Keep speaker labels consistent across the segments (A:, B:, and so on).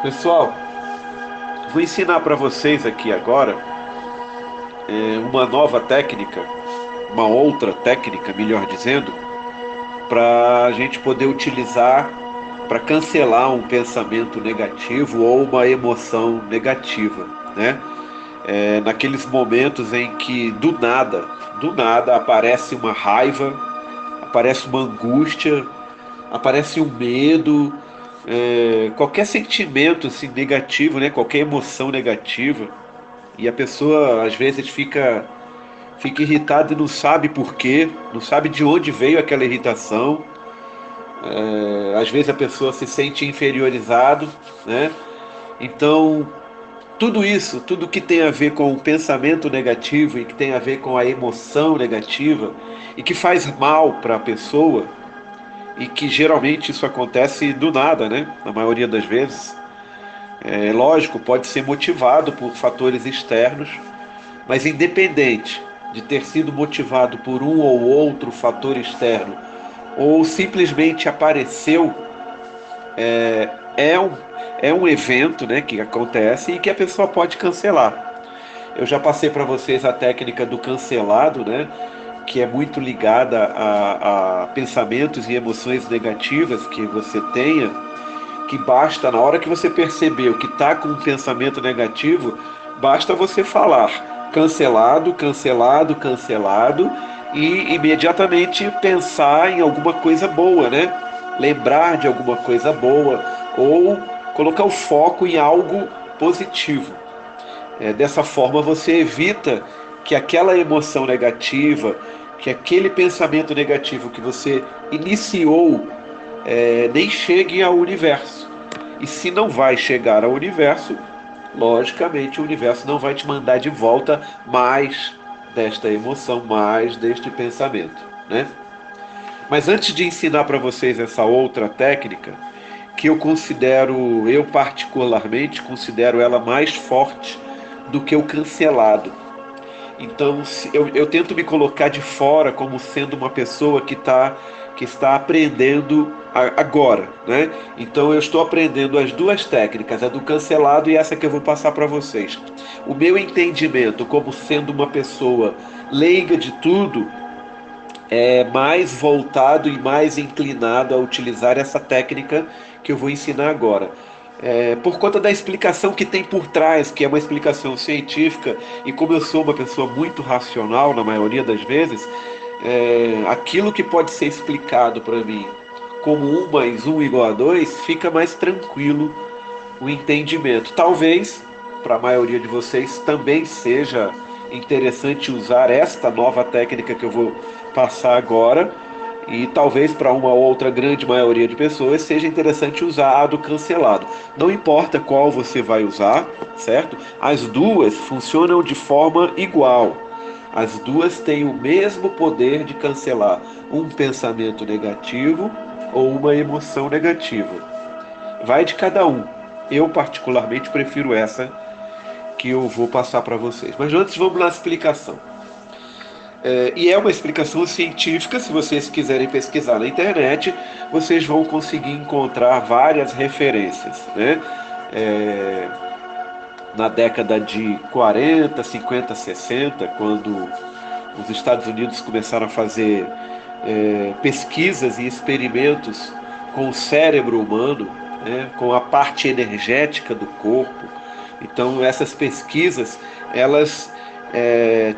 A: Pessoal, vou ensinar para vocês aqui agora uma nova técnica, uma outra técnica, melhor dizendo, para a gente poder utilizar para cancelar um pensamento negativo ou uma emoção negativa, né? Naqueles momentos em que do nada aparece uma raiva, aparece uma angústia, aparece um medo, qualquer sentimento assim negativo, né? Qualquer emoção negativa. E a pessoa às vezes fica irritada e não sabe por quê, não sabe de onde veio aquela irritação. Às vezes a pessoa se sente inferiorizado, né? Então, tudo isso, tudo que tem a ver com o pensamento negativo e que tem a ver com a emoção negativa e que faz mal para a pessoa e que geralmente isso acontece do nada, né? Na maioria das vezes. É lógico, pode ser motivado por fatores externos, mas independente de ter sido motivado por um ou outro fator externo, ou simplesmente apareceu, é um, é um evento, né, que acontece e que a pessoa pode cancelar. Eu já passei para vocês a técnica do cancelado, né, que é muito ligada a pensamentos e emoções negativas que você tenha, que basta, na hora que você percebeu que está com um pensamento negativo, basta você falar cancelado, cancelado, cancelado e imediatamente pensar em alguma coisa boa, né? Lembrar de alguma coisa boa ou colocar o foco em algo positivo. Dessa forma você evita que aquela emoção negativa, que aquele pensamento negativo que você iniciou nem chegue ao universo. E se não vai chegar ao universo, logicamente o universo não vai te mandar de volta mais desta emoção, mais deste pensamento, né? Mas antes de ensinar para vocês essa outra técnica, que eu particularmente considero ela mais forte do que o cancelado. Então, eu tento me colocar de fora como sendo uma pessoa que está aprendendo agora, né? Então, eu estou aprendendo as duas técnicas, a do cancelado e essa que eu vou passar para vocês. O meu entendimento como sendo uma pessoa leiga de tudo é mais voltado e mais inclinado a utilizar essa técnica que eu vou ensinar agora. Por conta da explicação que tem por trás, que é uma explicação científica, e como eu sou uma pessoa muito racional na maioria das vezes, aquilo que pode ser explicado para mim como um mais um igual a dois, fica mais tranquilo o entendimento. Talvez, para a maioria de vocês, também seja interessante usar esta nova técnica que eu vou passar agora, e talvez para uma outra grande maioria de pessoas seja interessante usar a do cancelado. Não importa qual você vai usar, certo? As duas funcionam de forma igual. As duas têm o mesmo poder de cancelar um pensamento negativo ou uma emoção negativa. Vai de cada um. Eu particularmente prefiro essa que eu vou passar para vocês. Mas antes vamos na explicação. E é uma explicação científica, se vocês quiserem pesquisar na internet, vocês vão conseguir encontrar várias referências, né? É, Na década de 40, 50, 60, quando os Estados Unidos começaram a fazer pesquisas e experimentos com o cérebro humano, né, com a parte energética do corpo. Então essas pesquisas elas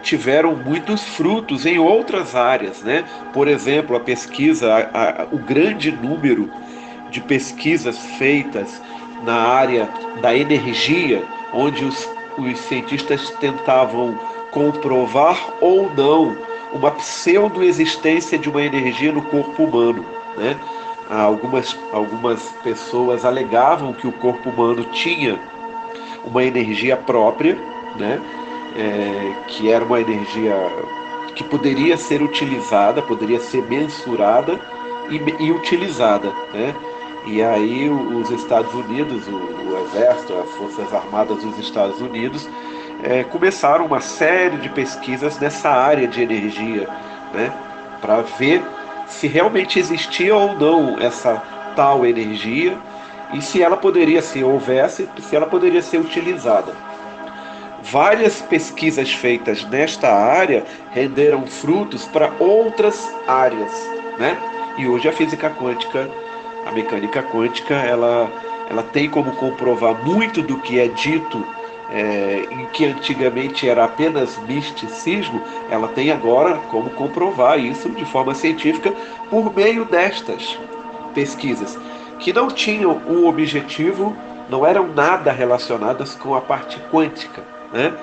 A: tiveram muitos frutos em outras áreas, né? Por exemplo, a pesquisa, o grande número de pesquisas feitas na área da energia, onde os cientistas tentavam comprovar ou não uma pseudo-existência de uma energia no corpo humano, né? Algumas pessoas alegavam que o corpo humano tinha uma energia própria, né? Que era uma energia que poderia ser utilizada, poderia ser mensurada e utilizada, né? E aí os Estados Unidos, o Exército, as Forças Armadas dos Estados Unidos, começaram uma série de pesquisas nessa área de energia, né? Para ver se realmente existia ou não essa tal energia e se ela poderia ser, houvesse, se ela poderia ser utilizada. Várias pesquisas feitas nesta área renderam frutos para outras áreas, né? E hoje a física quântica, a mecânica quântica, ela tem como comprovar muito do que é dito, em que antigamente era apenas misticismo, ela tem agora como comprovar isso de forma científica por meio destas pesquisas, que não tinham um objetivo, não eram nada relacionadas com a parte quântica, né?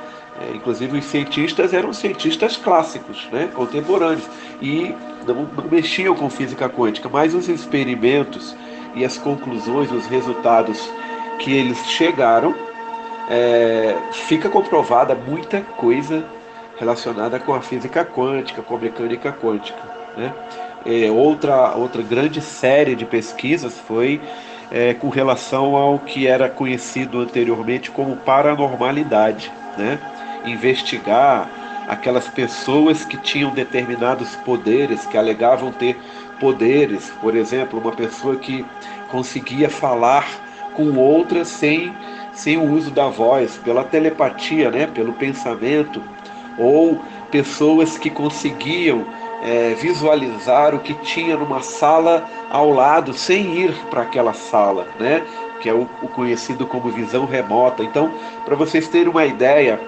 A: Inclusive os cientistas eram cientistas clássicos, né? Contemporâneos, e não mexiam com física quântica, mas os experimentos e as conclusões, os resultados que eles chegaram, fica comprovada muita coisa relacionada com a física quântica, com a mecânica quântica, né? Outra grande série de pesquisas foi com relação ao que era conhecido anteriormente como paranormalidade, né? Investigar aquelas pessoas que tinham determinados poderes, que alegavam ter poderes, por exemplo, uma pessoa que conseguia falar com outra sem o uso da voz, pela telepatia, né? Pelo pensamento, ou pessoas que conseguiam visualizar o que tinha numa sala ao lado sem ir para aquela sala, né? Que é o conhecido como visão remota. Então, para vocês terem uma ideia,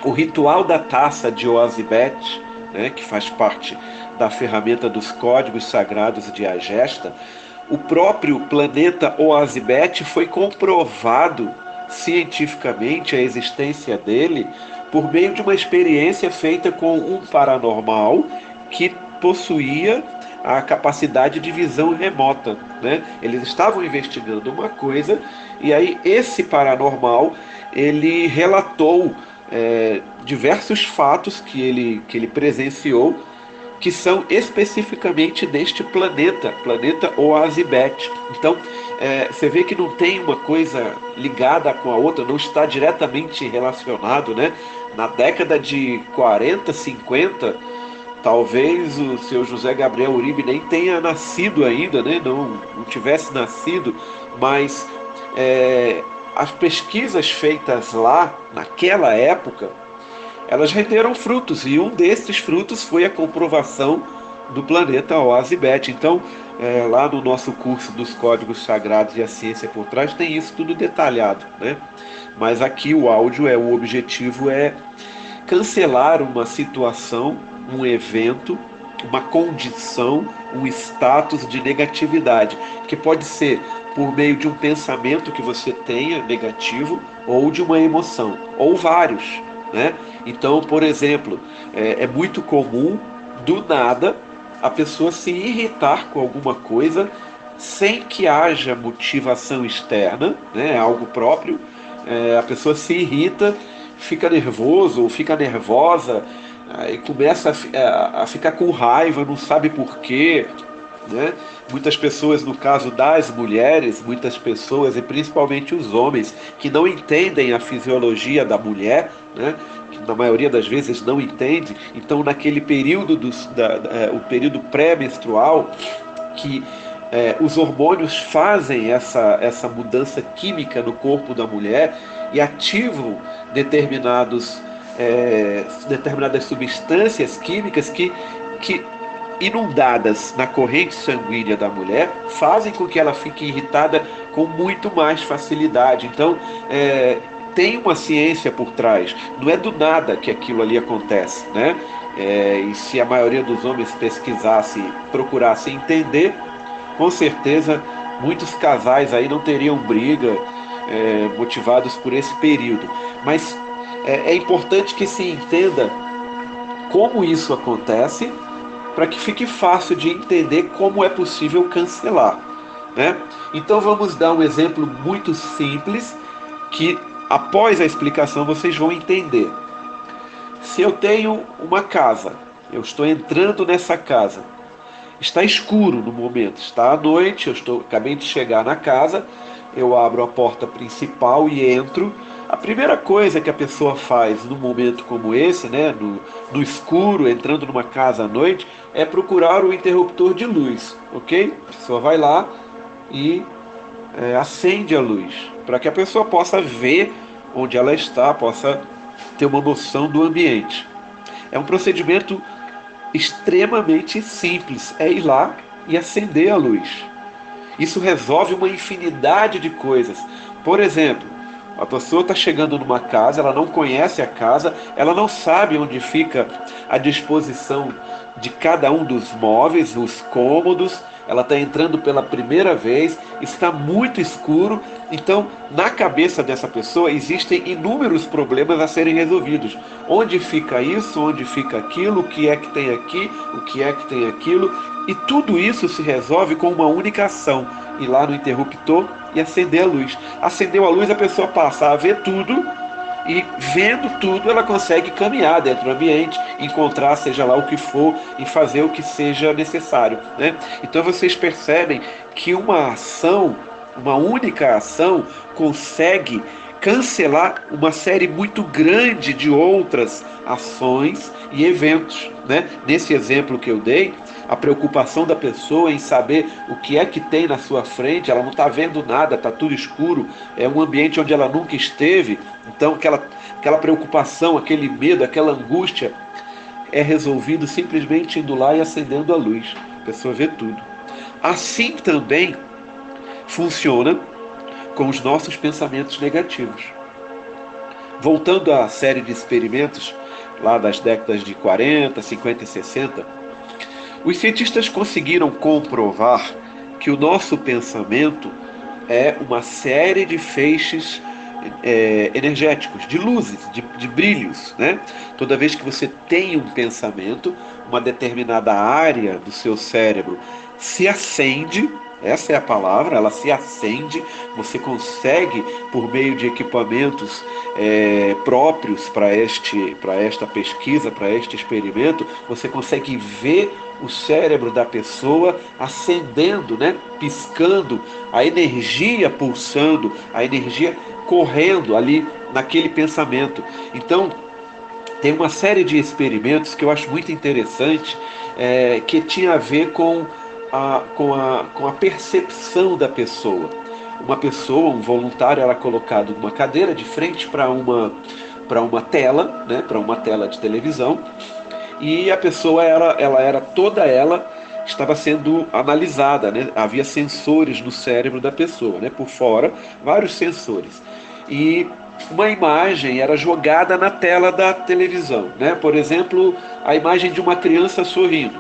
A: o ritual da taça de Oasibet, né, que faz parte da ferramenta dos códigos sagrados de Agesta, o próprio planeta Oasibet foi comprovado cientificamente a existência dele por meio de uma experiência feita com um paranormal que possuía a capacidade de visão remota, né? Eles estavam investigando uma coisa e aí esse paranormal ele relatou diversos fatos que ele presenciou, que são especificamente deste planeta Oasibet. Então, você vê que não tem uma coisa ligada com a outra, não está diretamente relacionado, né? Na década de 40, 50, talvez o seu José Gabriel Uribe nem tenha nascido ainda, né? Não tivesse nascido, mas as pesquisas feitas lá, naquela época, elas renderam frutos, e um desses frutos foi a comprovação do planeta Oasibet. Então, lá no nosso curso dos Códigos Sagrados e a Ciência por Trás, tem isso tudo detalhado, né? Mas aqui o áudio, o objetivo é cancelar uma situação, um evento, uma condição, um status de negatividade, que pode ser por meio de um pensamento que você tenha negativo, ou de uma emoção, ou vários, né? Então, por exemplo, é muito comum, do nada, a pessoa se irritar com alguma coisa sem que haja motivação externa, né? Algo próprio. A pessoa se irrita, fica nervoso ou fica nervosa, e começa a ficar com raiva, não sabe por quê, né? Muitas pessoas, no caso das mulheres, muitas pessoas, e principalmente os homens, que não entendem a fisiologia da mulher, né? Que na maioria das vezes não entende, então naquele período, o período pré-menstrual, que os hormônios fazem essa mudança química no corpo da mulher e ativam determinadas substâncias químicas que inundadas na corrente sanguínea da mulher, fazem com que ela fique irritada com muito mais facilidade. Então, tem uma ciência por trás, não é do nada que aquilo ali acontece, né? E se a maioria dos homens pesquisasse, procurasse entender, com certeza muitos casais aí não teriam briga, motivados por esse período. Mas é importante que se entenda como isso acontece, para que fique fácil de entender como é possível cancelar, né? Então vamos dar um exemplo muito simples, que após a explicação vocês vão entender. Se eu tenho uma casa, eu estou entrando nessa casa, está escuro no momento, está à noite, acabei de chegar na casa, eu abro a porta principal e entro. A primeira coisa que a pessoa faz num momento como esse, né, no escuro, entrando numa casa à noite, é procurar o interruptor de luz, ok? A pessoa vai lá e acende a luz, para que a pessoa possa ver onde ela está, possa ter uma noção do ambiente. É um procedimento extremamente simples, é ir lá e acender a luz. Isso resolve uma infinidade de coisas. Por exemplo, a pessoa está chegando numa casa, ela não conhece a casa, ela não sabe onde fica a disposição de cada um dos móveis, os cômodos, ela está entrando pela primeira vez, está muito escuro, então na cabeça dessa pessoa existem inúmeros problemas a serem resolvidos. Onde fica isso, onde fica aquilo, o que é que tem aqui, o que é que tem aquilo, e tudo isso se resolve com uma única ação: ir lá no interruptor e acender a luz. Acendeu a luz, a pessoa passa a ver tudo, e vendo tudo ela consegue caminhar dentro do ambiente, encontrar seja lá o que for e fazer o que seja necessário, né? Então vocês percebem que uma ação, uma única ação, consegue cancelar uma série muito grande de outras ações e eventos, né? Nesse exemplo que eu dei, a preocupação da pessoa em saber o que é que tem na sua frente, ela não está vendo nada, está tudo escuro, é um ambiente onde ela nunca esteve, então aquela preocupação, aquele medo, aquela angústia é resolvido simplesmente indo lá e acendendo a luz. A pessoa vê tudo. Assim também funciona com os nossos pensamentos negativos. Voltando à série de experimentos lá das décadas de 40, 50 e 60, os cientistas conseguiram comprovar que o nosso pensamento é uma série de feixes energéticos, de luzes, de brilhos, né? Toda vez que você tem um pensamento, uma determinada área do seu cérebro se acende, essa é a palavra, ela se acende, você consegue, por meio de equipamentos próprios para esta pesquisa, para este experimento, você consegue ver o cérebro da pessoa acendendo, né? Piscando, a energia pulsando, a energia correndo ali naquele pensamento. Então, tem uma série de experimentos que eu acho muito interessante, que tinha a ver com a percepção da pessoa. Uma pessoa, um voluntário, era colocado numa cadeira de frente para uma tela, né, para uma tela de televisão, e a pessoa ela estava sendo analisada, né? Havia sensores no cérebro da pessoa, né? Por fora, vários sensores. E uma imagem era jogada na tela da televisão, né? Por exemplo, a imagem de uma criança sorrindo.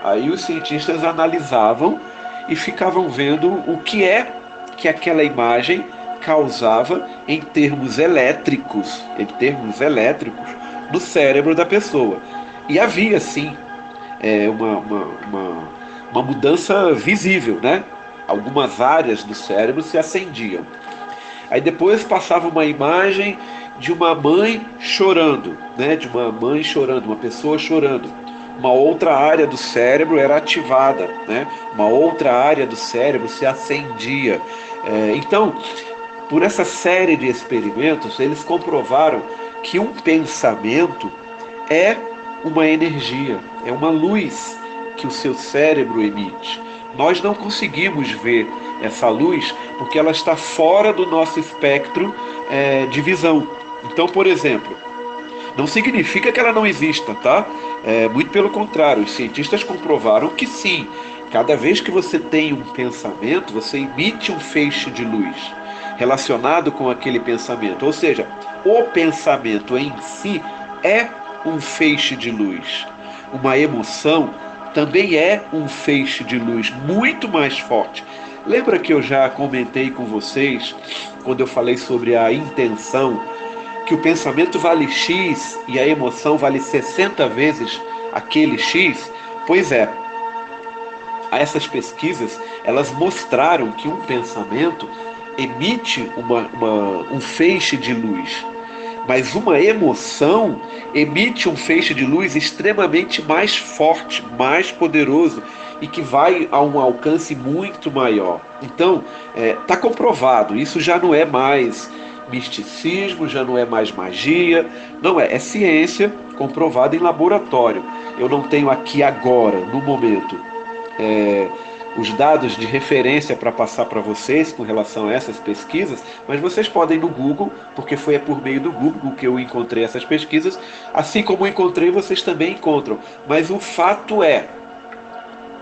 A: Aí os cientistas analisavam e ficavam vendo o que é que aquela imagem causava em termos elétricos no cérebro da pessoa. E havia sim uma mudança visível, né? Algumas áreas do cérebro se acendiam. Aí depois passava uma imagem de uma mãe chorando, né? De uma mãe chorando, uma pessoa chorando. Uma outra área do cérebro era ativada, né? Uma outra área do cérebro se acendia. Então, por essa série de experimentos, eles comprovaram que um pensamento é uma energia, é uma luz que o seu cérebro emite. Nós não conseguimos ver essa luz porque ela está fora do nosso espectro de visão. Então, por exemplo, não significa que ela não exista, tá? Muito pelo contrário, os cientistas comprovaram que sim. Cada vez que você tem um pensamento, você emite um feixe de luz relacionado com aquele pensamento. Ou seja, o pensamento em si é um feixe de luz. Uma emoção também é um feixe de luz muito mais forte. Lembra que eu já comentei com vocês, quando eu falei sobre a intenção, que o pensamento vale X e a emoção vale 60 vezes aquele X? Pois é, essas pesquisas, elas mostraram que um pensamento emite um feixe de luz, mas uma emoção emite um feixe de luz extremamente mais forte, mais poderoso e que vai a um alcance muito maior. Então, está comprovado, isso já não é mais misticismo, já não é mais magia, não é ciência comprovada em laboratório. Eu não tenho aqui agora, no momento, os dados de referência para passar para vocês com relação a essas pesquisas, mas vocês podem ir no Google, porque foi por meio do Google que eu encontrei essas pesquisas, assim como encontrei, vocês também encontram. Mas o fato é,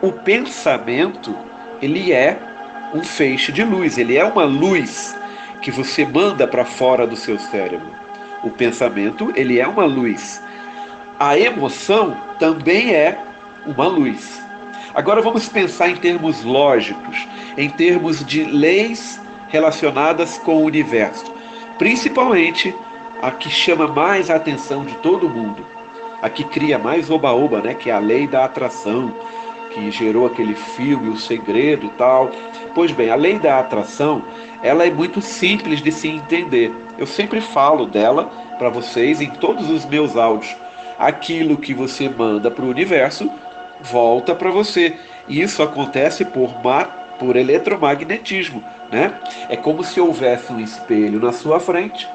A: o pensamento, ele é um feixe de luz, ele é uma luz que você manda para fora do seu cérebro. O pensamento, ele é uma luz. A emoção também é uma luz. Agora vamos pensar em termos lógicos, em termos de leis relacionadas com o universo. Principalmente a que chama mais a atenção de todo mundo, a que cria mais oba-oba, né? Que é a lei da atração, que gerou aquele filme, O Segredo e tal. Pois bem, a lei da atração, ela é muito simples de se entender. Eu sempre falo dela para vocês em todos os meus áudios. Aquilo que você manda para o universo volta para você. E isso acontece por eletromagnetismo, né? É como se houvesse um espelho na sua frente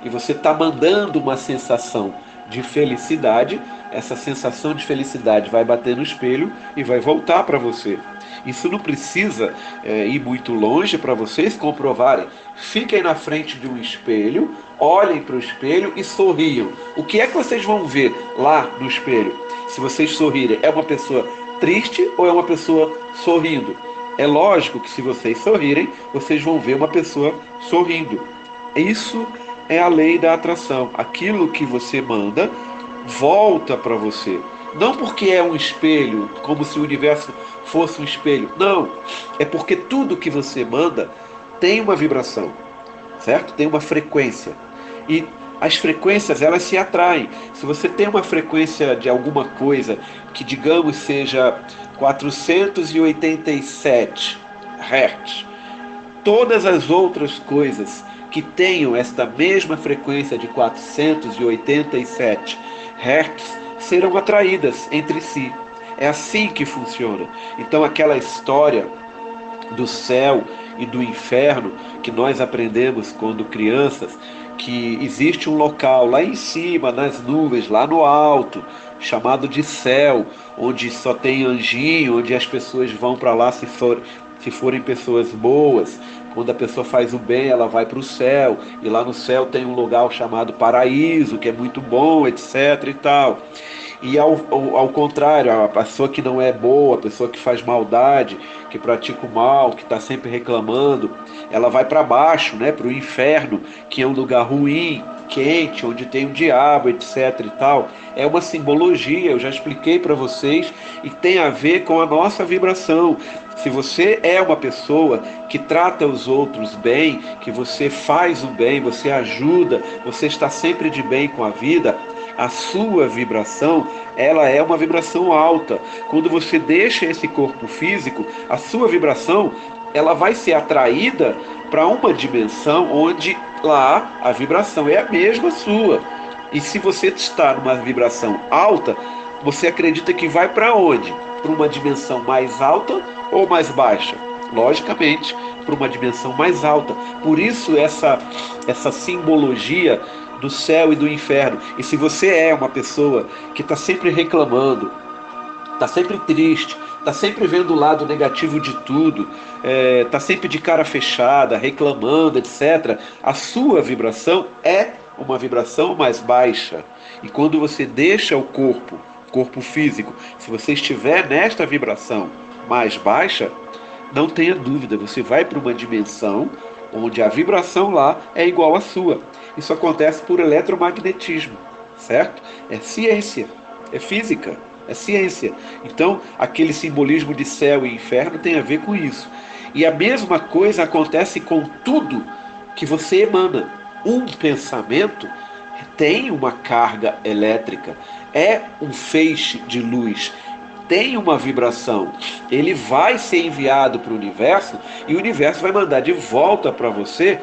A: e você está mandando uma sensação de felicidade. Essa sensação de felicidade vai bater no espelho e vai voltar para você. Isso não precisa ir muito longe para vocês comprovarem. Fiquem na frente de um espelho, olhem para o espelho e sorriam. O que é que vocês vão ver lá no espelho? Se vocês sorrirem, é uma pessoa triste ou é uma pessoa sorrindo? É lógico que se vocês sorrirem, vocês vão ver uma pessoa sorrindo. Isso é a lei da atração. Aquilo que você manda volta para você. Não porque é um espelho, como se o universo fosse um espelho. Não. É porque tudo que você manda tem uma vibração, certo? Tem uma frequência. E as frequências, elas se atraem. Se você tem uma frequência de alguma coisa que, digamos, seja 487 Hz, todas as outras coisas que tenham esta mesma frequência de 487 Hz serão atraídas entre si. É assim que funciona. Então aquela história do céu e do inferno que nós aprendemos quando crianças, que existe um local lá em cima, nas nuvens, lá no alto, chamado de céu, onde só tem anjinho, onde as pessoas vão para lá se forem pessoas boas. Quando a pessoa faz o bem, ela vai para o céu, e lá no céu tem um lugar chamado paraíso, que é muito bom, etc e tal. E ao contrário, a pessoa que não é boa, a pessoa que faz maldade, que pratica o mal, que está sempre reclamando, ela vai para baixo, né, para o inferno, que é um lugar ruim, quente, onde tem o diabo, etc e tal. É uma simbologia, eu já expliquei para vocês, e tem a ver com a nossa vibração. Se você é uma pessoa que trata os outros bem, que você faz o bem, você ajuda, você está sempre de bem com a vida, a sua vibração, ela é uma vibração alta. Quando você deixa esse corpo físico, a sua vibração, ela vai ser atraída para uma dimensão onde lá a vibração é a mesma sua. E se você está numa vibração alta, você acredita que vai para onde? Para uma dimensão mais alta ou mais baixa? Logicamente, para uma dimensão mais alta. Por isso essa simbologia do céu e do inferno. E se você é uma pessoa que está sempre reclamando, está sempre triste, está sempre vendo o lado negativo de tudo, está sempre de cara fechada, reclamando, etc., a sua vibração é uma vibração mais baixa. E quando você deixa o corpo físico, se você estiver nesta vibração mais baixa, não tenha dúvida, você vai para uma dimensão onde a vibração lá é igual à sua. Isso acontece por eletromagnetismo, certo? É ciência, é física, é ciência. Então, aquele simbolismo de céu e inferno tem a ver com isso. E a mesma coisa acontece com tudo que você emana. Um pensamento tem uma carga elétrica, é um feixe de luz, tem uma vibração, ele vai ser enviado para o universo e o universo vai mandar de volta para você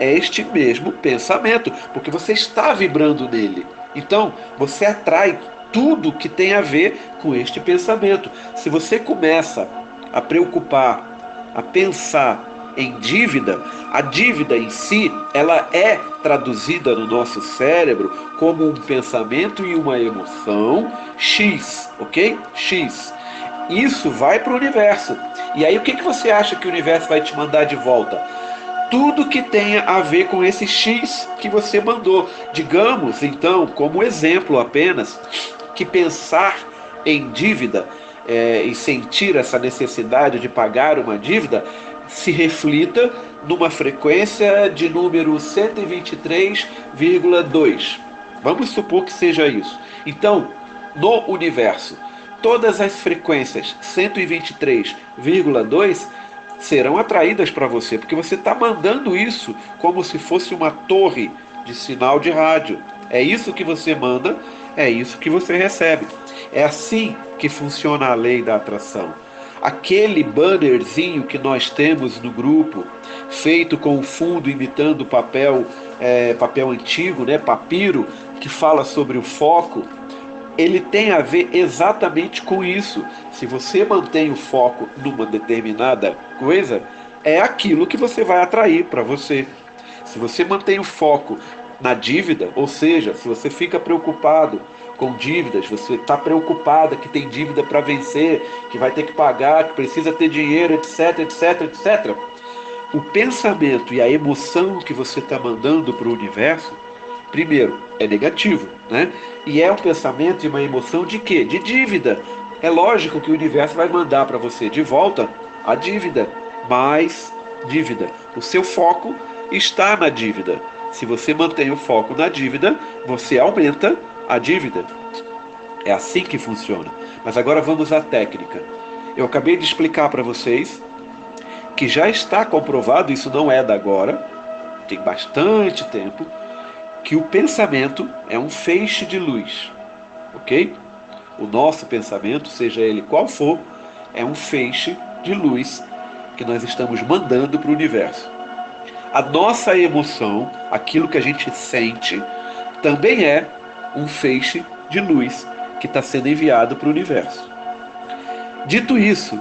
A: este mesmo pensamento, porque você está vibrando nele. Então, você atrai tudo que tem a ver com este pensamento. Se você começa a preocupar, a pensar em dívida, a dívida em si, ela é traduzida no nosso cérebro como um pensamento e uma emoção X, ok? X. Isso vai para o universo. E aí o que você acha que o universo vai te mandar de volta? Tudo que tenha a ver com esse X que você mandou. Digamos, então, como exemplo apenas, que pensar em dívida e sentir essa necessidade de pagar uma dívida se reflita numa frequência de número 123,2. Vamos supor que seja isso. Então, no universo, todas as frequências 123,2 serão atraídas para você, porque você está mandando isso como se fosse uma torre de sinal de rádio. É isso que você manda, é isso que você recebe. É assim que funciona a lei da atração. Aquele bannerzinho que nós temos no grupo, feito com o fundo imitando papel, papel antigo, né, papiro, que fala sobre o foco, ele tem a ver exatamente com isso. Se você mantém o foco numa determinada coisa, é aquilo que você vai atrair para você. Se você mantém o foco na dívida, ou seja, se você fica preocupado com dívidas, você está preocupada que tem dívida para vencer, que vai ter que pagar, que precisa ter dinheiro, etc, etc, etc. O pensamento e a emoção que você está mandando para o universo, primeiro, é negativo, né? E é um pensamento e uma emoção de quê? De dívida. É lógico que o universo vai mandar para você de volta a dívida, mais dívida. O seu foco está na dívida. Se você mantém o foco na dívida, você aumenta a dívida. É assim que funciona. Mas agora vamos à técnica. Eu acabei de explicar para vocês que já está comprovado, isso não é da agora, tem bastante tempo, que o pensamento é um feixe de luz, ok? O nosso pensamento, seja ele qual for, é um feixe de luz que nós estamos mandando para o universo. A nossa emoção, aquilo que a gente sente, também é um feixe de luz que está sendo enviado para o universo. Dito isso,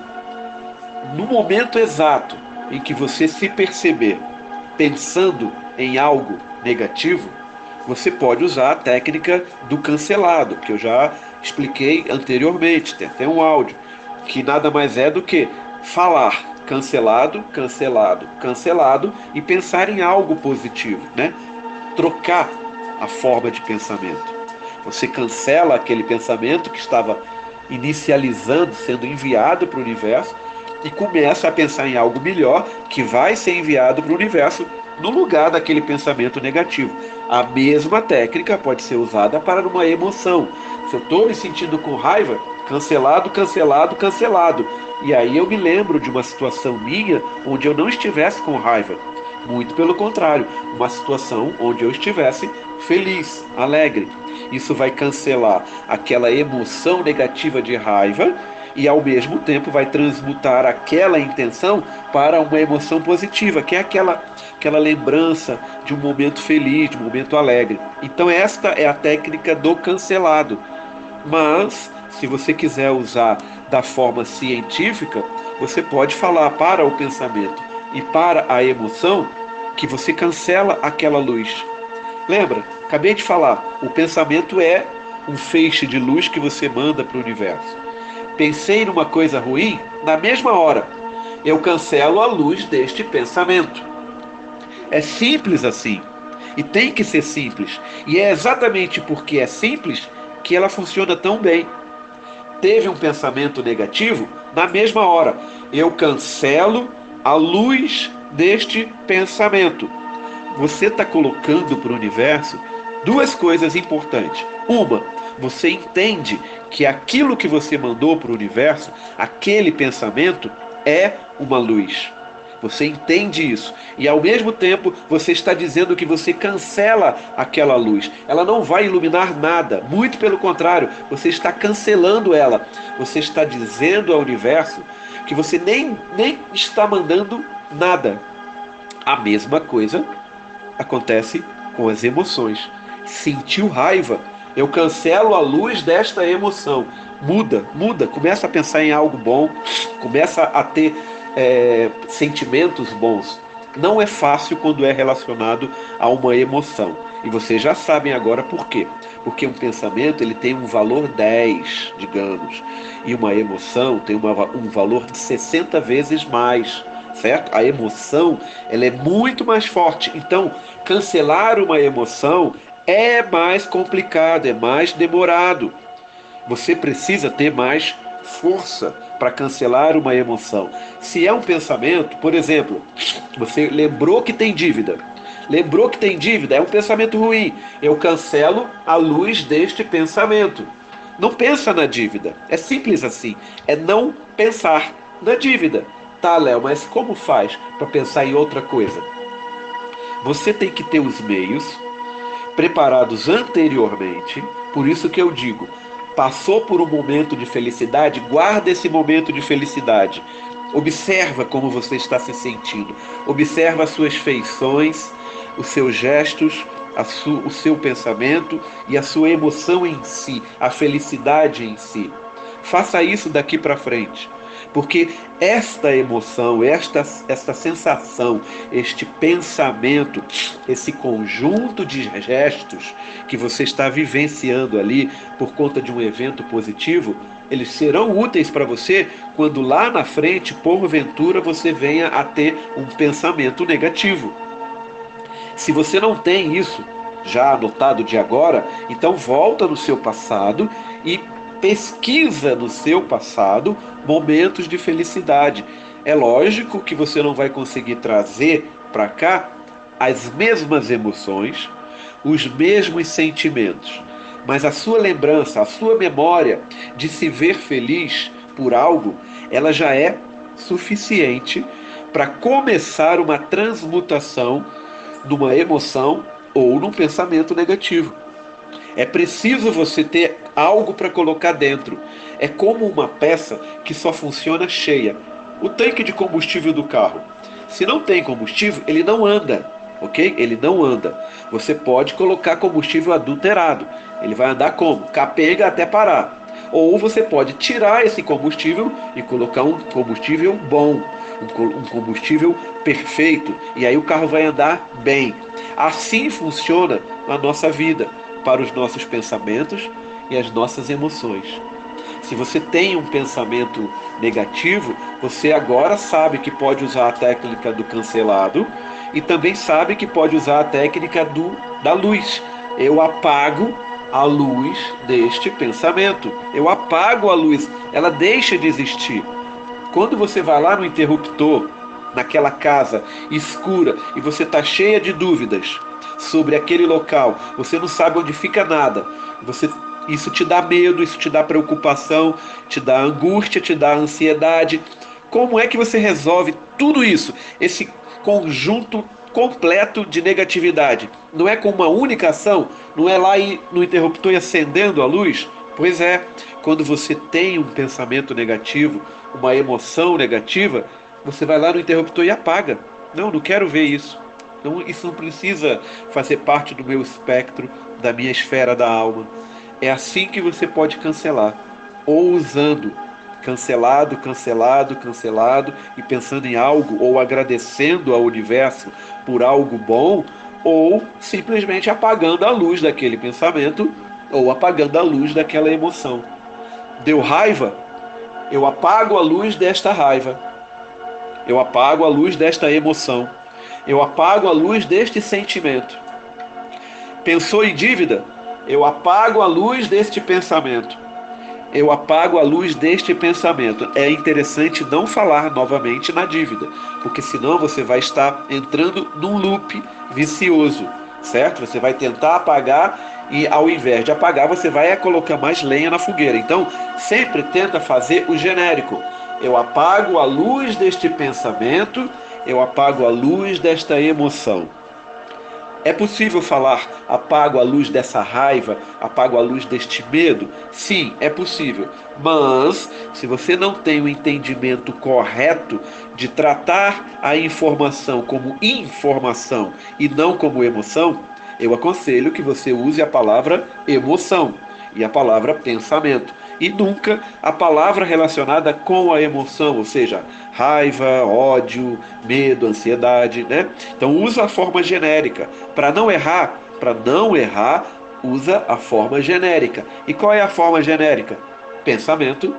A: no momento exato em que você se perceber pensando em algo negativo, você pode usar a técnica do cancelado, que eu já expliquei anteriormente, tem até um áudio, que nada mais é do que falar cancelado, cancelado, cancelado e pensar em algo positivo, né? Trocar a forma de pensamento. Você cancela aquele pensamento que estava inicializando, sendo enviado para o universo e começa a pensar em algo melhor que vai ser enviado para o universo no lugar daquele pensamento negativo. A mesma técnica pode ser usada para uma emoção. Se eu estou me sentindo com raiva, cancelado, cancelado, cancelado. E aí eu me lembro de uma situação minha onde eu não estivesse com raiva. Muito pelo contrário, uma situação onde eu estivesse feliz, alegre. Isso vai cancelar aquela emoção negativa de raiva e ao mesmo tempo vai transmutar aquela intenção para uma emoção positiva, que é aquela lembrança de um momento feliz, de um momento alegre. Então esta é a técnica do cancelado. Mas, se você quiser usar da forma científica, você pode falar para o pensamento e para a emoção que você cancela aquela luz. Lembra? Acabei de falar, o pensamento é um feixe de luz que você manda para o universo. Pensei numa coisa ruim, na mesma hora, eu cancelo a luz deste pensamento. É simples assim. E tem que ser simples. E é exatamente porque é simples que ela funciona tão bem. Teve um pensamento negativo, na mesma hora, eu cancelo a luz deste pensamento. Você está colocando para o universo duas coisas importantes. Uma, você entende que aquilo que você mandou para o universo, aquele pensamento, é uma luz. Você entende isso. E ao mesmo tempo, você está dizendo que você cancela aquela luz. Ela não vai iluminar nada. Muito pelo contrário, você está cancelando ela. Você está dizendo ao universo que você nem está mandando nada. A mesma coisa acontece com as emoções. Sentiu raiva, eu cancelo a luz desta emoção. Muda, começa a pensar em algo bom, começa a ter sentimentos bons. Não é fácil quando é relacionado a uma emoção. E vocês já sabem agora por quê. Porque um pensamento ele tem um valor 10, digamos, e uma emoção tem um valor de 60 vezes mais, certo? A emoção ela é muito mais forte. Então, cancelar uma emoção é mais complicado, é mais demorado. Você precisa ter mais força para cancelar uma emoção. Se é um pensamento, por exemplo, você lembrou que tem dívida. Lembrou que tem dívida, é um pensamento ruim. Eu cancelo à luz deste pensamento. Não pensa na dívida. É simples assim. É não pensar na dívida. Tá, Léo, mas como faz para pensar em outra coisa? Você tem que ter os meios preparados anteriormente. Por isso que eu digo, passou por um momento de felicidade, guarda esse momento de felicidade. Observa como você está se sentindo. Observa as suas feições, os seus gestos, o seu pensamento e a sua emoção em si, a felicidade em si. Faça isso daqui para frente. Porque esta emoção, esta sensação, este pensamento, esse conjunto de gestos que você está vivenciando ali por conta de um evento positivo, eles serão úteis para você quando lá na frente, porventura, você venha a ter um pensamento negativo. Se você não tem isso já anotado de agora, então volta no seu passado e pesquisa no seu passado momentos de felicidade. É lógico que você não vai conseguir trazer para cá as mesmas emoções, os mesmos sentimentos, mas a sua lembrança, a sua memória de se ver feliz por algo, ela já é suficiente para começar uma transmutação numa emoção ou num pensamento negativo. É preciso você ter algo para colocar dentro. É como uma peça que só funciona cheia. O tanque de combustível do carro. Se não tem combustível, ele não anda, ok? Ele não anda. Você pode colocar combustível adulterado. Ele vai andar como? Capenga até parar. Ou você pode tirar esse combustível e colocar um combustível bom, um combustível perfeito. E aí o carro vai andar bem. Assim funciona a nossa vida, para os nossos pensamentos e as nossas emoções. Se você tem um pensamento negativo, você agora sabe que pode usar a técnica do cancelado e também sabe que pode usar a técnica da luz. Eu apago a luz deste pensamento. Eu apago a luz, ela deixa de existir. Quando você vai lá no interruptor, naquela casa escura, e você está cheia de dúvidas sobre aquele local, você não sabe onde fica nada, isso te dá medo, isso te dá preocupação, te dá angústia, te dá ansiedade. Como é que você resolve tudo isso? Esse conjunto completo de negatividade. Não é com uma única ação? Não é lá no interruptor e acendendo a luz? Pois é, quando você tem um pensamento negativo, uma emoção negativa, você vai lá no interruptor e apaga. Não, não quero ver isso. Não, isso não precisa fazer parte do meu espectro, da minha esfera da alma. É assim que você pode cancelar. Ou usando cancelado, cancelado, cancelado, e pensando em algo, ou agradecendo ao universo por algo bom, ou simplesmente apagando a luz daquele pensamento, ou apagando a luz daquela emoção. Deu raiva? Eu apago a luz desta raiva. Eu apago a luz desta emoção. Eu apago a luz deste sentimento. Pensou em dívida? Eu apago a luz deste pensamento. Eu apago a luz deste pensamento. É interessante não falar novamente na dívida, porque senão você vai estar entrando num loop vicioso, certo? Você vai tentar apagar e ao invés de apagar, você vai colocar mais lenha na fogueira. Então, sempre tenta fazer o genérico. Eu apago a luz deste pensamento, eu apago a luz desta emoção. É possível falar, apago a luz dessa raiva, apago a luz deste medo? Sim, é possível. Mas, se você não tem o entendimento correto de tratar a informação como informação e não como emoção, eu aconselho que você use a palavra emoção e a palavra pensamento. E nunca a palavra relacionada com a emoção, ou seja, raiva, ódio, medo, ansiedade, né? Então usa a forma genérica para não errar usa a forma genérica. E qual é a forma genérica? Pensamento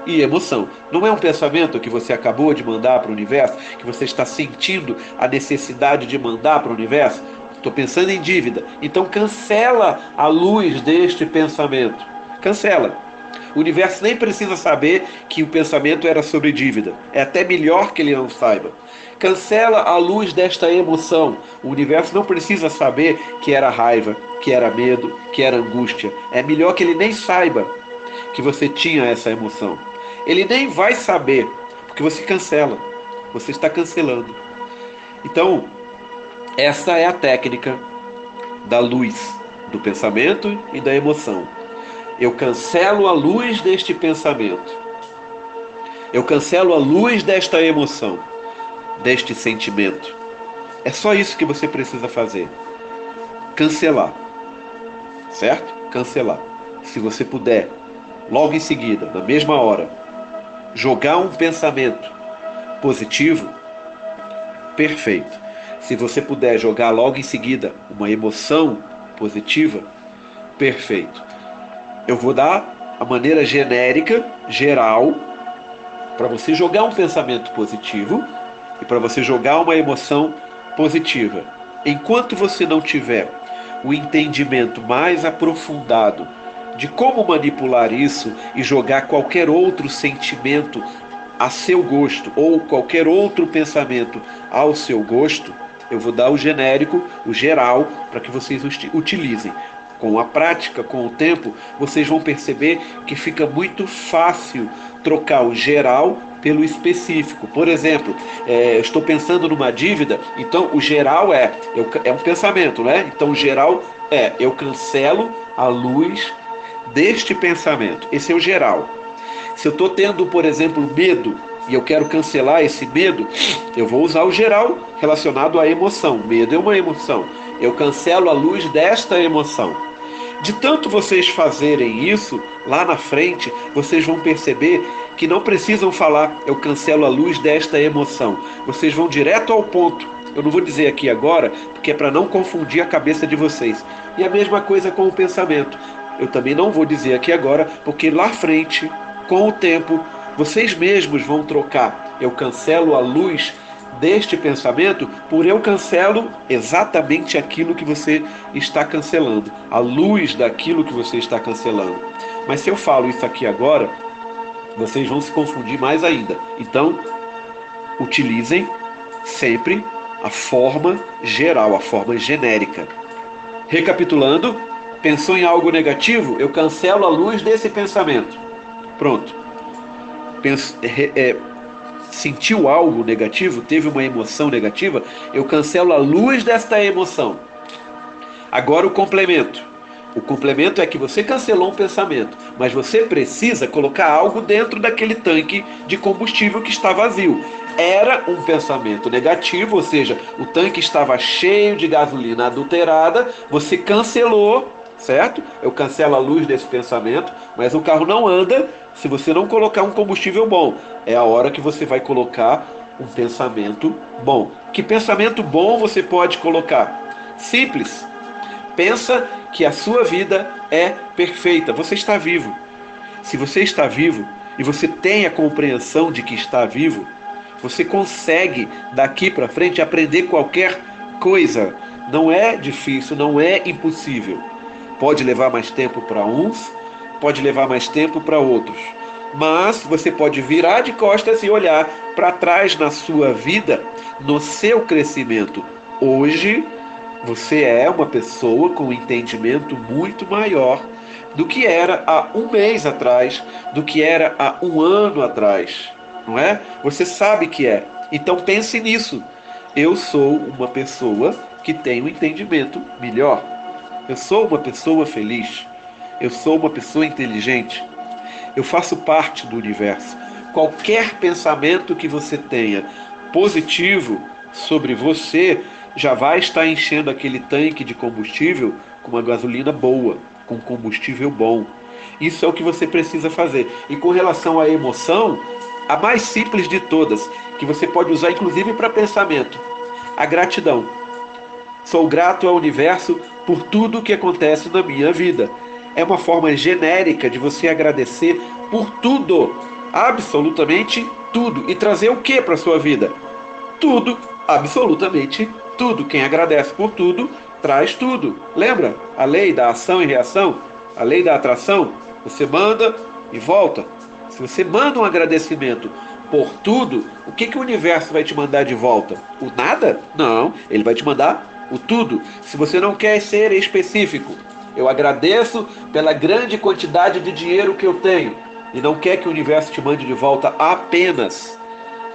A: e emoção. Não é um pensamento que você acabou de mandar para o universo, que você está sentindo a necessidade de mandar para o universo? Estou pensando em dívida. Então cancela a luz deste pensamento. Cancela. O universo nem precisa saber que o pensamento era sobre dívida. É até melhor que ele não saiba. Cancela a luz desta emoção. O universo não precisa saber que era raiva, que era medo, que era angústia. É melhor que ele nem saiba que você tinha essa emoção. Ele nem vai saber, porque você cancela. Você está cancelando. Então, essa é a técnica da luz, do pensamento e da emoção. Eu cancelo a luz deste pensamento. Eu cancelo a luz desta emoção, deste sentimento. É só isso que você precisa fazer. Cancelar. Certo? Cancelar. Se você puder, logo em seguida, na mesma hora, jogar um pensamento positivo, perfeito. Se você puder jogar logo em seguida uma emoção positiva, perfeito. Eu vou dar a maneira genérica, geral, para você jogar um pensamento positivo e para você jogar uma emoção positiva. Enquanto você não tiver o entendimento mais aprofundado de como manipular isso e jogar qualquer outro sentimento a seu gosto ou qualquer outro pensamento ao seu gosto, eu vou dar o genérico, o geral, para que vocês utilizem. Com a prática, com o tempo, vocês vão perceber que fica muito fácil trocar o geral pelo específico. Por exemplo, estou pensando numa dívida, então o geral é um pensamento, né? Então o geral é eu cancelo a luz deste pensamento. Esse é o geral. Se eu estou tendo, por exemplo, medo e eu quero cancelar esse medo, eu vou usar o geral relacionado à emoção. Medo é uma emoção. Eu cancelo a luz desta emoção. De tanto vocês fazerem isso, lá na frente, vocês vão perceber que não precisam falar, eu cancelo a luz desta emoção. Vocês vão direto ao ponto. Eu não vou dizer aqui agora, porque é para não confundir a cabeça de vocês. E a mesma coisa com o pensamento. Eu também não vou dizer aqui agora, porque lá à frente, com o tempo, vocês mesmos vão trocar. Eu cancelo a luz deste pensamento por eu cancelo exatamente aquilo que você está cancelando, a luz daquilo que você está cancelando. Mas se eu falo isso aqui agora, vocês vão se confundir mais ainda. Então, utilizem sempre a forma geral, a forma genérica. Recapitulando, pensou em algo negativo? Eu cancelo a luz desse pensamento. Pronto. Sentiu algo negativo, teve uma emoção negativa, eu cancelo a luz desta emoção. Agora o complemento. O complemento é que você cancelou um pensamento, mas você precisa colocar algo dentro daquele tanque de combustível que está vazio. Era um pensamento negativo, ou seja, o tanque estava cheio de gasolina adulterada, você cancelou, certo? Eu cancelo a luz desse pensamento, mas o carro não anda se você não colocar um combustível bom. É a hora que você vai colocar um pensamento bom. Que pensamento bom você pode colocar? Simples. Pensa que a sua vida é perfeita. Você está vivo. Se você está vivo e você tem a compreensão de que está vivo, você consegue daqui para frente aprender qualquer coisa. Não é difícil, não é impossível. Pode levar mais tempo para uns, pode levar mais tempo para outros. Mas você pode virar de costas e olhar para trás na sua vida, no seu crescimento. Hoje, você é uma pessoa com um entendimento muito maior do que era há um mês atrás, do que era há um ano atrás, não é? Você sabe que é. Então pense nisso. Eu sou uma pessoa que tem um entendimento melhor. Eu sou uma pessoa feliz. Eu sou uma pessoa inteligente. Eu faço parte do universo. Qualquer pensamento que você tenha positivo sobre você já vai estar enchendo aquele tanque de combustível com uma gasolina boa, com combustível bom. Isso é o que você precisa fazer. E com relação à emoção, a mais simples de todas, que você pode usar inclusive para pensamento, a gratidão. Sou grato ao universo por tudo que acontece na minha vida. É uma forma genérica de você agradecer por tudo, absolutamente tudo. E trazer o que para a sua vida? Tudo, absolutamente tudo. Quem agradece por tudo, traz tudo. Lembra? A lei da ação e reação? A lei da atração? Você manda e volta. Se você manda um agradecimento por tudo, o que o universo vai te mandar de volta? O nada? Não, ele vai te mandar o tudo. Se você não quer ser específico, eu agradeço pela grande quantidade de dinheiro que eu tenho e não quer que o universo te mande de volta apenas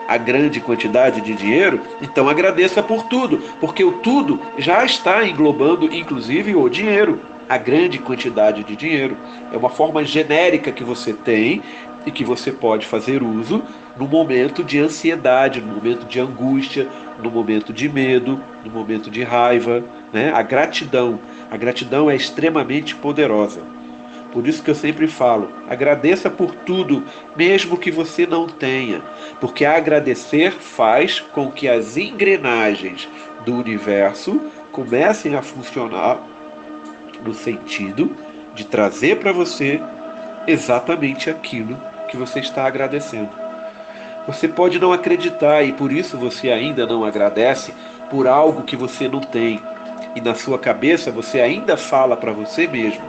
A: a grande quantidade de dinheiro, então agradeça por tudo, porque o tudo já está englobando inclusive o dinheiro, a grande quantidade de dinheiro. É uma forma genérica que você tem e que você pode fazer uso no momento de ansiedade, no momento de angústia, no momento de medo, no momento de raiva, né? A gratidão é extremamente poderosa. Por isso que eu sempre falo, agradeça por tudo, mesmo que você não tenha, porque agradecer faz com que as engrenagens do universo comecem a funcionar no sentido de trazer para você exatamente aquilo que você está agradecendo. Você pode não acreditar e por isso você ainda não agradece por algo que você não tem. E na sua cabeça você ainda fala para você mesmo: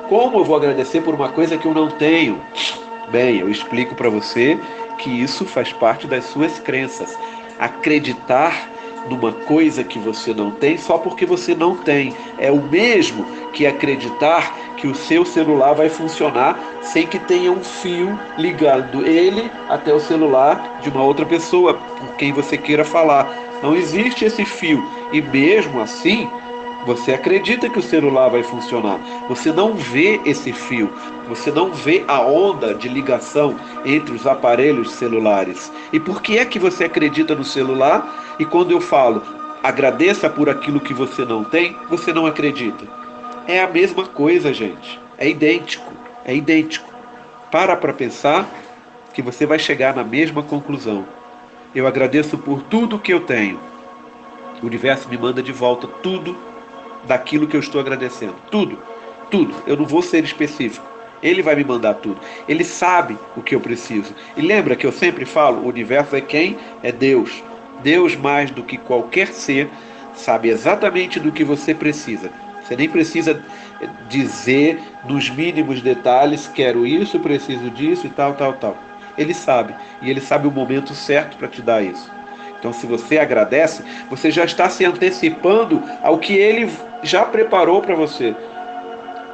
A: como eu vou agradecer por uma coisa que eu não tenho? Bem, eu explico para você que isso faz parte das suas crenças. Acreditar numa coisa que você não tem só porque você não tem é o mesmo que acreditar que o seu celular vai funcionar sem que tenha um fio ligando ele até o celular de uma outra pessoa com quem você queira falar. Não existe esse fio e mesmo assim você acredita que o celular vai funcionar. Você não vê esse fio. Você não vê a onda de ligação entre os aparelhos celulares. E por que é que você acredita no celular? E quando eu falo, agradeça por aquilo que você não tem, você não acredita. É a mesma coisa, gente. É idêntico. É idêntico. Para pensar que você vai chegar na mesma conclusão. Eu agradeço por tudo que eu tenho. O universo me manda de volta tudo daquilo que eu estou agradecendo. Tudo, tudo. Eu não vou ser específico. Ele vai me mandar tudo. Ele sabe o que eu preciso. E lembra que eu sempre falo, o universo é quem? É Deus. Deus, mais do que qualquer ser, sabe exatamente do que você precisa. Você nem precisa dizer nos mínimos detalhes, quero isso, preciso disso e tal, tal, tal. Ele sabe. E ele sabe o momento certo para te dar isso. Então, se você agradece, você já está se antecipando ao que ele já preparou para você.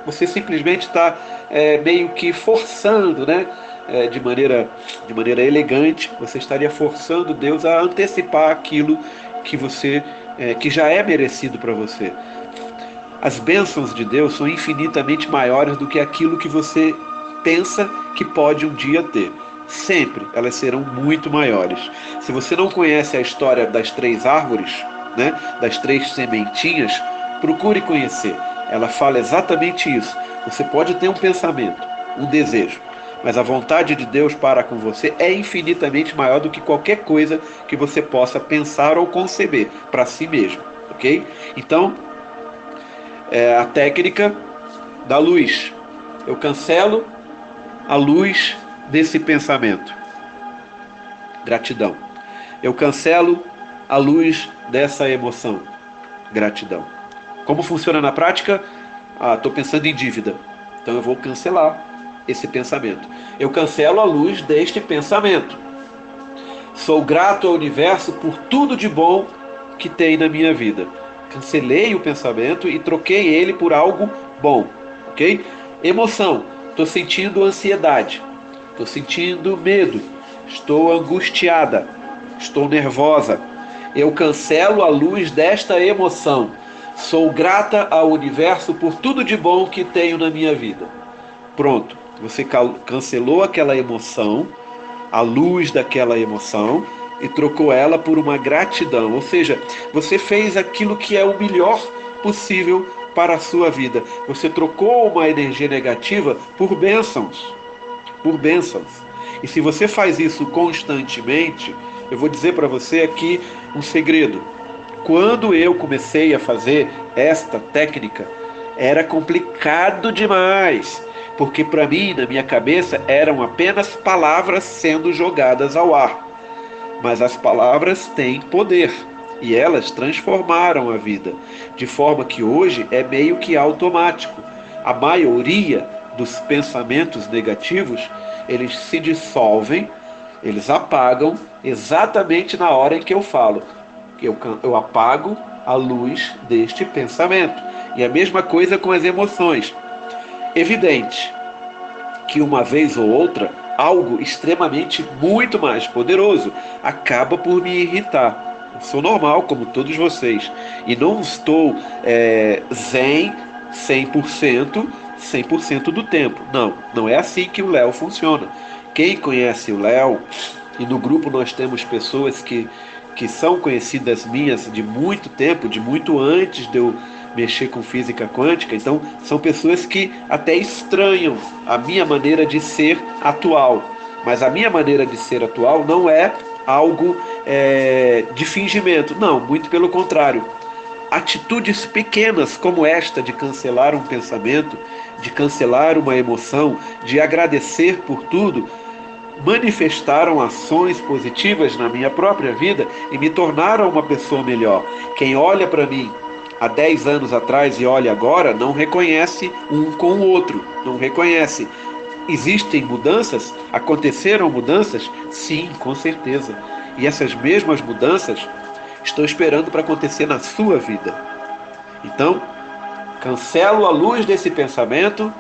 A: Você simplesmente está meio que forçando, né? De maneira elegante, você estaria forçando Deus a antecipar aquilo que que já é merecido para você. As bênçãos de Deus são infinitamente maiores do que aquilo que você pensa que pode um dia ter. Sempre elas serão muito maiores. Se você não conhece a história das 3 árvores, né, das 3 sementinhas, procure conhecer. Ela fala exatamente isso. Você pode ter um pensamento, um desejo, mas a vontade de Deus para com você é infinitamente maior do que qualquer coisa que você possa pensar ou conceber para si mesmo, ok? Então, a técnica da luz. Eu cancelo a luz desse pensamento. Gratidão. Eu cancelo a luz dessa emoção. Gratidão. Como funciona na prática? Estou pensando em dívida. Então eu vou cancelar esse pensamento. Eu cancelo a luz deste pensamento. Sou grato ao universo por tudo de bom que tem na minha vida. Cancelei o pensamento e troquei ele por algo bom, ok? Emoção. Estou sentindo ansiedade. Estou sentindo medo. Estou angustiada. Estou nervosa. Eu cancelo a luz desta emoção. Sou grata ao universo por tudo de bom que tenho na minha vida. Pronto. Você cancelou aquela emoção, a luz daquela emoção, e trocou ela por uma gratidão. Ou seja, você fez aquilo que é o melhor possível para a sua vida. Você trocou uma energia negativa por bênçãos. Por bênçãos. E se você faz isso constantemente, eu vou dizer para você aqui um segredo. Quando eu comecei a fazer esta técnica, era complicado demais, porque para mim, na minha cabeça, eram apenas palavras sendo jogadas ao ar. Mas as palavras têm poder e elas transformaram a vida, de forma que hoje é meio que automático. A maioria dos pensamentos negativos, eles se dissolvem, eles apagam exatamente na hora em que eu falo. Eu apago a luz deste pensamento. E a mesma coisa com as emoções. Evidente que uma vez ou outra, algo extremamente muito mais poderoso acaba por me irritar. Eu sou normal, como todos vocês. E não estou zen 100% do tempo. Não, não é assim que o Léo funciona. Quem conhece o Léo, e no grupo nós temos pessoas que são conhecidas minhas de muito tempo, de muito antes de eu mexer com física quântica, então são pessoas que até estranham a minha maneira de ser atual, mas a minha maneira de ser atual não é algo de fingimento, não, muito pelo contrário. Atitudes pequenas como esta de cancelar um pensamento, de cancelar uma emoção, de agradecer por tudo, manifestaram ações positivas na minha própria vida e me tornaram uma pessoa melhor. Quem olha para mim há 10 anos atrás e olha agora, não reconhece um com o outro, não reconhece. Existem mudanças? Aconteceram mudanças? Sim, com certeza. E essas mesmas mudanças estou esperando para acontecer na sua vida. Então, cancelo a luz desse pensamento,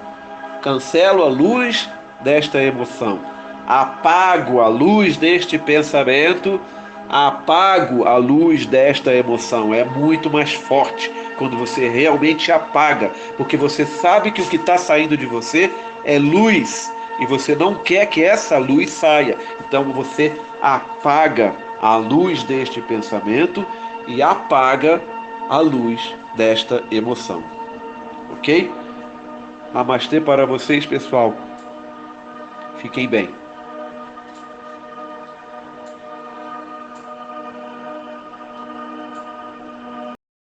A: cancelo a luz desta emoção, apago a luz deste pensamento, apago a luz desta emoção. É muito mais forte quando você realmente apaga, porque você sabe que o que está saindo de você é luz e você não quer que essa luz saia. Então você apaga a luz deste pensamento e apaga a luz desta emoção. Ok? Namastê para vocês, pessoal. Fiquem bem.